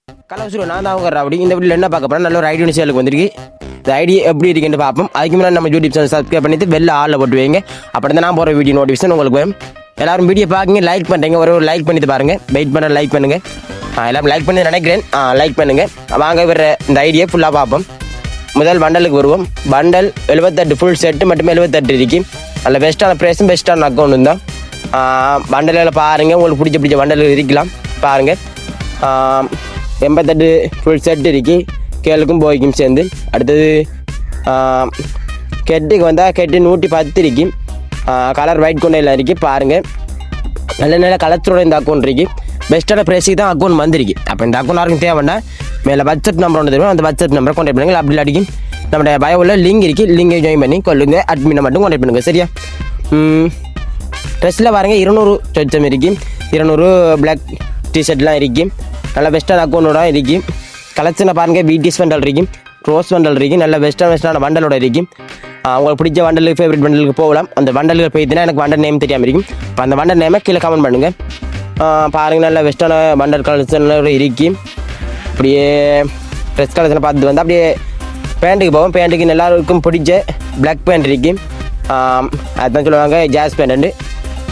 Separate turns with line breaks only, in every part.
கலவசூர் நான் தான் அவங்க அப்படி இந்த வீட்டில் என்ன பார்க்க போனால் நல்ல ஒரு ஐடியா சேலுக்கு வந்திருக்கு. இந்த ஐடியா எப்படி இருக்குன்னு பார்ப்போம். அதுக்கு முன்னாடி நம்ம யூடியூப் சேனல் சப்ஸ்கிரைப் பண்ணிட்டு வெளில ஆளில் போட்டு வைங்க. அப்படி தான் நான் போகிற வீடியோ நோட்டிஃபிகேஷன் உங்களுக்கு வரும். எல்லாரும் வீடியோ பார்க்குங்க, லைக் பண்ணுறீங்க, ஒரு லைக் பண்ணிட்டு பாருங்கள். வெயிட் பண்ண லைக் பண்ணுங்கள். எல்லாரும் லைக் பண்ணி நினைக்கிறேன். லைக் பண்ணுங்கள். வாங்க வர இந்த ஐடியா ஃபுல்லாக பார்ப்போம். முதல் பண்டலுக்கு வருவோம். பண்டல் 78 ஃபுல் செட்டு மட்டுமே 78 இருக்கு. நல்ல பெஸ்ட்டான ப்ரைஸும் பெஸ்ட்டான அக்கௌண்ட் தான். பண்டலில் பாருங்கள், உங்களுக்கு பிடிச்ச பண்டல் இருக்கலாம் பாருங்கள். 88 ஃபுல் செட் இருக்கு, கேளுக்கும் போய்க்கும் சேர்ந்து. அடுத்தது கெட்டுக்கு வந்தால் கெட்டு 110 இருக்கு. கலர் ஒயிட் கொண்டையில் இருக்குது பாருங்கள். நல்ல கலர்ஸோட இந்த அக்கௌண்ட் இருக்குது. பெஸ்ட்டான ப்ரைஸுக்கு தான் அக்கௌண்ட் வந்திருக்கு. அப்போ இந்த அக்கௌண்ட் யாருக்கும் தேவைன்னா மேலே வாட்ஸ்அப் நம்பர் ஒன்று தருவோம். அந்த வாட்ஸ்அப் நம்பரை கான்டாக்ட் பண்ணுங்கள். அப்படி இல்லாட்டிக்கு நம்மளுடைய பயோவில் லிங்க் இருக்குது, லிங்கை ஜாயின் பண்ணி கொள்ளுங்க. அட்மினை மட்டும் கான்டாக்ட் பண்ணுங்கள். சரியா? ட்ரெஸ்ஸில் பாருங்கள் 200 சொச்சம் இருக்குது, 200 பிளாக் டிஷர்ட்லாம் இருக்குது. நல்ல பெஸ்ட்டான அக்கௌண்ட்டோட இருக்குது. கலெக்ஷனை பாருங்கள். பிடிஎஸ் பண்டல் இருக்குது, ரோஸ் பண்டல் இருக்குது. நல்ல பெஸ்ட்டான பண்டலோட இருக்குது. உங்களுக்கு பிடிச்ச பண்டலுக்கு ஃபேவரட் பண்டலுக்கு போகலாம். அந்த பண்டலுக்கு போயிட்டுனா எனக்கு பண்டல் நேம் தெரியாமல் இருக்கும். இப்போ அந்த பண்டல் நேமை கீழே கமெண்ட் பண்ணுங்கள். பாருங்கள், நல்ல பெஸ்ட்டான பண்டல் கலெக்ஷனோட இருக்குது. அப்படியே ட்ரெஸ் கலெக்ஷனை பார்த்துட்டு வந்து அப்படியே பேண்ட்டுக்கு போவோம். பேண்ட்டுக்கு எல்லாருக்கும் பிடிச்ச பிளாக் பேண்ட் இருக்குது. அதுதான் சொல்லுவாங்க ஜாஸ் பேண்ட்டு.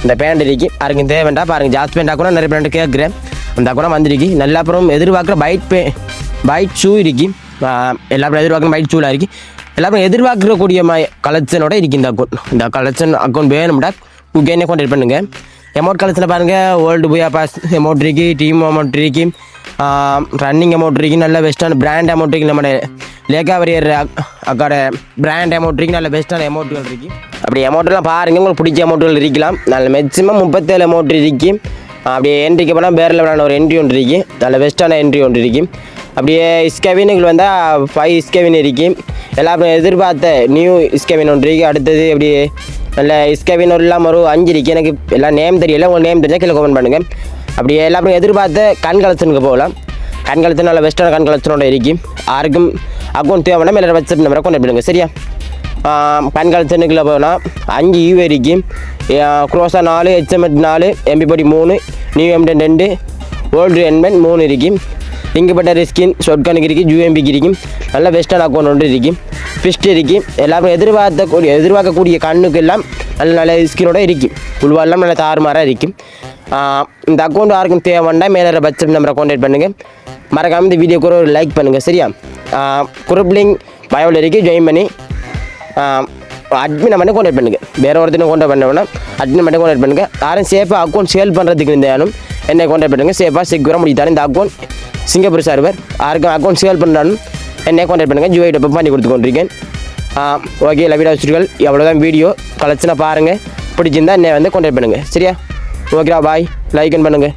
இந்த பேண்ட் இருக்குது. யாருக்கும் தேவைண்டா பாருங்கள். ஜாஸ் பேண்ட் ஆக்கணும் நிறைய பேண்ட் கேட்குறேன். அந்த அக்கௌண்ட் வந்திருக்கு. நல்லா அப்புறம் எதிர்பார்க்குற பைட் ஷூ இருக்குது. எல்லாரும் எதிர்பார்க்குற பைட் ஷூலாம் இருக்குது. எல்லாரும் எதிர்பார்க்கக்கூடிய கலெக்ஷனோட இருக்குது இந்த அக்கௌண்ட். இந்த கலெக்ஷன் அக்கௌண்ட் வேணும்டா என்ன கான்டாக்ட் பண்ணுங்கள். அமௌண்ட் கலெக்ஷனை பாருங்கள். வேர்ல்டு புயா பாஸ் அமௌண்ட் இருக்குது, டீம் அமௌண்ட் இருக்குது, ரன்னிங் அமௌண்ட் இருக்குது. நல்ல பெஸ்ட்டான பிராண்ட் அமௌண்ட் இருக்குது. நம்ம லேக்கா வரியர் அக்கோட பிராண்ட் அமௌண்ட் இருக்குது. நல்ல பெஸ்ட்டான அமௌண்ட்டுகள் இருக்குது. அப்படி அமௌண்ட்லாம் பாருங்கள், உங்களுக்கு பிடிச்ச அமௌண்ட்டுகள் இருக்கலாம். நல்ல மேக்ஸிமம் 37 அமௌண்ட் இருக்குது. அப்படியே என்ட்ரிக்கு போனால் வேறு லெவலான ஒரு என்ட்ரி ஒன்று இருக்குது. நல்ல பெஸ்ட்டான என்ட்ரி ஒன்று இருக்குது. அப்படியே இஸ்கவினுக்கு வந்தால் 5 இஸ்கவின் இருக்குது. எல்லாரும் எதிர்பார்த்த நியூ இஸ்கவின் ஒன்று இருக்குது. அடுத்தது அப்படியே நல்ல இஸ்கவின் எல்லாம் ஒரு 5 இருக்குது. எனக்கு எல்லாம் நேம் தெரியல. உங்களுக்கு நேம் தெரிஞ்சால் கீழே கமெண்ட் பண்ணுங்கள். அப்படியே எல்லாரும் எதிர்பார்த்த கண் கலெக்ஷனுக்கு போகலாம். கண் கலெக்ஷன் நல்ல பெஸ்ட்டான கண் கலெக்ஷனோட இருக்குது. யாருக்கும் அக்கௌண்ட் தேவைன்னா மேலே வாட்ஸ்அப் நம்பரை கான்டாக்ட் பண்ணுங்கள். சரியா? கண் கலெக்ஷனுக்குள்ள போனால் 5 யூஏ இருக்குது. Groza 4, HMT 4, MP40 3, new M10 2, old என்மென் 3 இருக்குது. இங்கப்பட்ட ஸ்கின் ஷார்ட்கனுக்கு இருக்குது, UMBக்கு இருக்குது. நல்ல பெஸ்ட்டான அக்கௌண்ட் ஒன்று இருக்குது. ஃபிஸ்ட் இருக்குது. எல்லாரும் எதிர்பார்க்கக்கூடிய கண்ணுக்கு எல்லாம் நல்ல ஸ்கினோட இருக்குது. உள்வாலாம் நல்ல தாறுமாறாக இருக்குது. இந்த அக்கௌண்ட் யாருக்கும் தேவைன்னா மேலே வாட்ஸ்அப் நம்பரை கான்டாக்ட் பண்ணுங்கள். மறக்காமல் இந்த வீடியோக்கு ஒரு லைக் பண்ணுங்கள். சரியா? குரூப் லிங்க் பயோவில் இருக்குது, ஜாயின் பண்ணி அட்மினை மட்டும் கான்டாக்ட் பண்ணுங்கள். வேறு ஒருத்தனை கான்டாக்ட் பண்ணோன்னா அட்மினை மட்டும் கான்டாக்ட் பண்ணுங்கள். யாரும் சேஃபாக அக்கௌண்ட் சேல் பண்ணுறதுக்கு இருந்தாலும் என்னை கான்டாக்ட் பண்ணுங்கள். சேஃபாக செக்யூராக முடித்தாலும் இந்த அக்கௌண்ட் சிங்கப்பூர் சர்வர். யாருக்கும் அக்கௌண்ட் சேல் பண்ணாலும் என்னை கான்டாக்ட் பண்ணுங்கள். ஜூஐ டெப் பண்ணி கொடுத்து கொண்டிருக்கேன். ஓகே, வீடியோ வச்சுருக்கேன். எவ்வளோதான் வீடியோ கலெக்ஷனை பாருங்கள். பிடிச்சிருந்தா என்னை வந்து கான்டாக்ட் பண்ணுங்கள். சரியா? ஓகேடா, பாய். லைக் பண்ணுங்கள்.